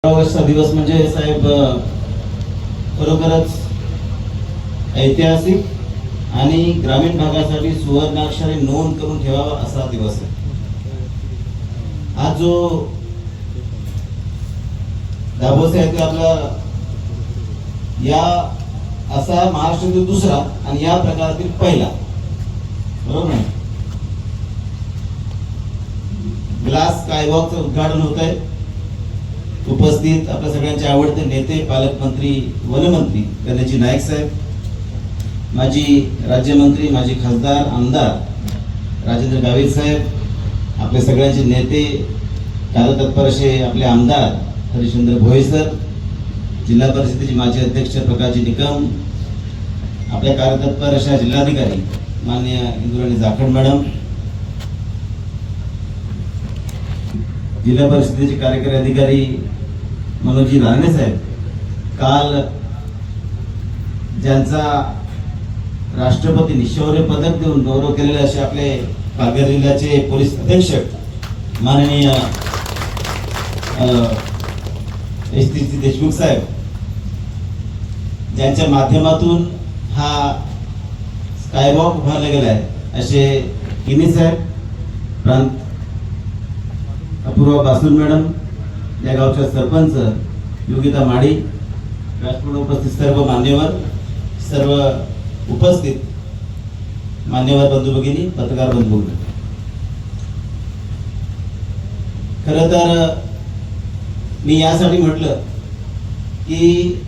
ऑगस्टचा दिवस म्हणजे साहेब खरोखरच ऐतिहासिक आणि ग्रामीण भागासाठी सुवर्णाक्षरी नोंद करून ठेवावा असा दिवस आहे. आज जो दाभोस आहे ते आपला या असा महाराष्ट्रातील दुसरा आणि या प्रकारातील पहिला, बरोबर आहे. ग्लास स्कायवॉकचं उद्घाटन होत आहे. उपस्थित आपल्या सगळ्यांचे आवडते नेते, पालकमंत्री, वनमंत्री गणेशजी नाईक साहेब, माजी राज्यमंत्री, माजी खासदार, आमदार राजेंद्र गावित साहेब, आपले सगळ्यांचे नेते, कार्यतत्पर असे आपले आमदार हरिश्चंद्र भोये सर, जिल्हा परिषदेचे माजी अध्यक्ष प्रकाशजी निकम, आपल्या कार्यतत्पर अशा जिल्हाधिकारी माननीय इंदुराणी जाखड मॅडम, जिल्हा परिषदेचे कार्यकारी अधिकारी मनोजी राणे साहेब, काल ज्यांचा राष्ट्रपतींनी शौर्य पदक देऊन गौरव केलेले असे आपले पालघर जिल्ह्याचे पोलीस अधीक्षक माननीय एस.टी. देशमुख साहेब, ज्यांच्या माध्यमातून हा स्कायवॉक उभारला गेला आहे, असे किनी साहेब, प्रांत अपूर्वा बासून मॅडम, या गावच्या सरपंच योगिता माडी, व्यासपीठावर उपस्थित सर्व मान्यवर, सर्व उपस्थित मान्यवर बंधू भगिनी, पत्रकार बंधू भगिनी, खरं तर मी यासाठी म्हटलं की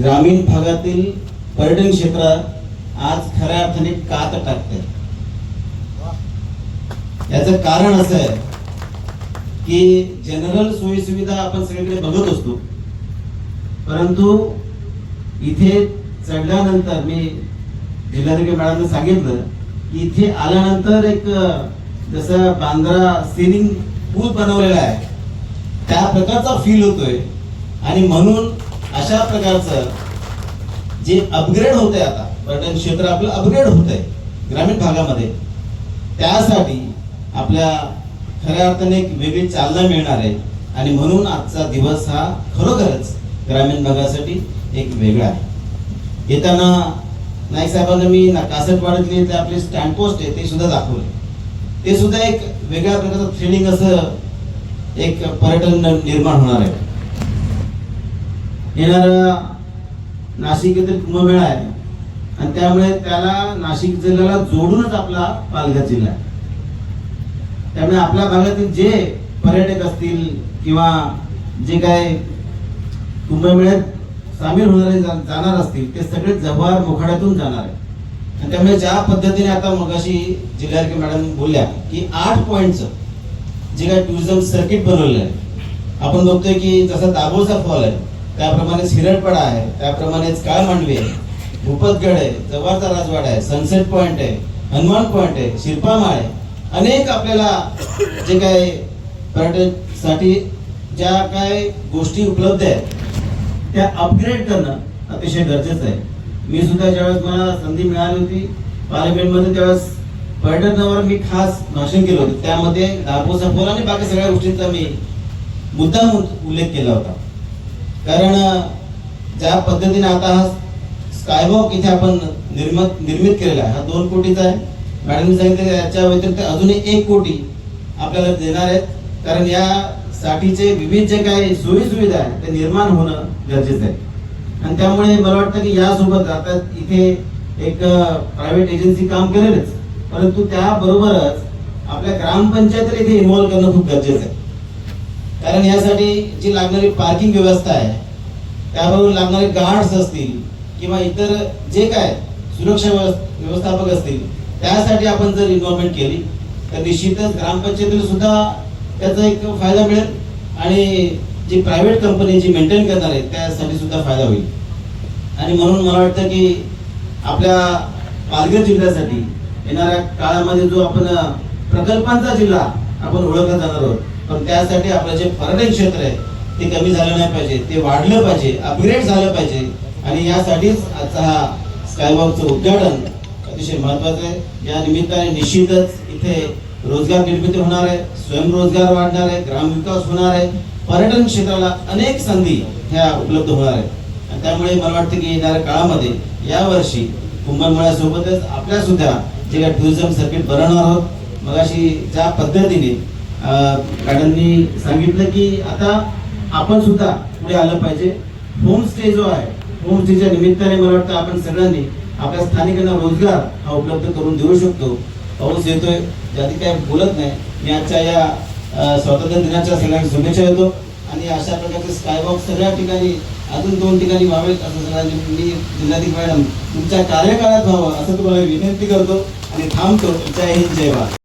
ग्रामीण भागातील पर्यटन क्षेत्र आज खऱ्या अर्थाने कात टाकते. याचं कारण असं आहे की जनरल सोयी सुविधा आपण सगळीकडे बघत असतो, परंतु इथे चढल्यानंतर मी जिल्हाधिकारी मॅडमने सांगितलं की इथे आल्यानंतर एक जसं बांद्रा स्विमिंग पूल बनवलेला आहे त्या प्रकारचा फील होतोय. आणि म्हणून अशा प्रकारचं जे अपग्रेड होत आहे, आता पर्यटन क्षेत्र आपलं अपग्रेड होत आहे ग्रामीण भागामध्ये, त्यासाठी आपल्या खऱ्या अर्थाने एक वेगळी चालना मिळणार आहे. आणि म्हणून आजचा दिवस हा खरोखरच ग्रामीण भागासाठी एक वेगळा आहे. येताना नाईक साहेबांना मी कासटवाडीतली ते आपले स्टँड पोस्ट आहे ते सुद्धा दाखवले. ते सुद्धा एक वेगळ्या प्रकारचं थ्रिलिंग असं एक पर्यटन निर्माण होणार आहे. येणारा नाशिक येथील कुंभमेळा आहे आणि त्यामुळे त्याला नाशिक जिल्ह्याला जोडूनच आपला पालघर जिल्हा आहे. त्यामुळे आपल्या भागातील जे पर्यटक असतील किंवा जे काय कुंभमेळ्यात सामील होणारे जाणार असतील ते सगळे जव्हार मोखाड्यातून जाणार आहे. आणि त्यामुळे ज्या पद्धतीने आता मगाशी जिल्हाधिकारी मॅडम बोलल्या की 8 पॉईंटचं जे काय टुरिझम सर्किट बनवलेलं आहे, आपण बघतोय की जसा दाभोळचा फॉल आहे त्याप्रमाणेच हिरडपडा आहे, त्याप्रमाणेच काळमांडवी आहे, भूपतगड आहे, जव्हारचा राजवाडा आहे, सनसेट पॉइंट आहे, हनुमान पॉइंट आहे, शिरपामाळ आहे. अनेक आपल्याला जे काय पर्यटनासाठी ज्या काय गोष्टी उपलब्ध आहेत त्या अपग्रेड करणं अतिशय गरजेचं आहे. मी सुद्धा ज्यावेळेस मला संधी मिळाली होती पार्लमेंटमध्ये त्यावेळेस पर्यटनावर मी खास भाषण केलं होतं. त्यामध्ये दाभोळचा फॉल आणि बाकी सगळ्या गोष्टींचा मी मुद्दाम उल्लेख केला होता. कारण ज्या पद्धतीने आता हा स्कायवॉक इथे आपण निर्मित केलेला आहे, हा 2 कोटीचा आहे. मॅडमने सांगितलं याच्या व्यतिरिक्त अजून 1 कोटी आपल्याला देणार आहेत. कारण यासाठीचे विविध जे काही सोयी सुविधा आहेत ते निर्माण होणं गरजेचं आहे. आणि त्यामुळे मला वाटतं की यासोबत आता इथे एक प्रायव्हेट एजन्सी काम करेलच, परंतु त्याबरोबरच आपल्या ग्रामपंचायतीला इथे इन्व्हॉल्व करणं खूप गरजेचं आहे. कारण यासाठी जी लागणारी पार्किंग व्यवस्था आहे, त्याबरोबर लागणारे गार्ड्स असतील किंवा इतर जे काय सुरक्षा व्यवस्थापक असतील, त्यासाठी आपण जर इन्व्हॉल्वमेंट केली तर निश्चितच ग्रामपंचायतीला सुद्धा त्याचा एक फायदा मिळेल आणि जी प्रायव्हेट कंपनी जी मेंटेन करणार आहे त्यासाठी सुद्धा फायदा होईल. आणि म्हणून मला वाटतं की आपल्या पालघर जिल्ह्यासाठी येणाऱ्या काळामध्ये जो आपण प्रकल्पांचा जिल्हा आपण ओळखला जाणार आहोत, पण त्यासाठी आपलं जे पर्यटन क्षेत्र आहे ते कमी झालं नाही पाहिजे, ते वाढलं पाहिजे, अपग्रेड झालं पाहिजे. आणि यासाठीच आजचा हा स्कायवॉकचं उद्घाटन अतिशय महत्वाचं आहे. या निमित्ताने निश्चितच इथे रोजगार निर्मिती होणार आहे, स्वयंरोजगार वाढणार आहे, ग्रामविकास होणार आहे पर्यटन क्षेत्राला अनेक संधी ह्या उपलब्ध होणार आहेत आणि त्यामुळे मला वाटतं की येणाऱ्या काळामध्ये यावर्षी कुंभमेळ्यासोबतच आपल्या सुद्धा जे काही टुरिझम सर्किट बनवणार आहोत मगाशी ज्या पद्धतीने मॅडमनी सांगितलं की आता आपण सुद्धा पुढे आलं पाहिजे. होमस्टे जो आहे होमस्टेच्या निमित्ताने मला वाटतं आपण सगळ्यांनी आपल्या स्थानिकांना रोजगार हा उपलब्ध करून देऊ शकतो. पाऊस येतोय ज्याची काय बोलत नाही. मी आजच्या या स्वातंत्र्य दिनाच्या सगळ्यांना शुभेच्छा देतो आणि अशा प्रकारचे स्कायवॉक सगळ्या ठिकाणी अजून 2 ठिकाणी व्हावेत असं सगळ्यांनी मी जिल्हाधिकारी मॅडम तुमच्या कार्यकाळात व्हावं असं तुम्हाला विनंती करतो आणि थांबतो. जय हिंद जय भारत.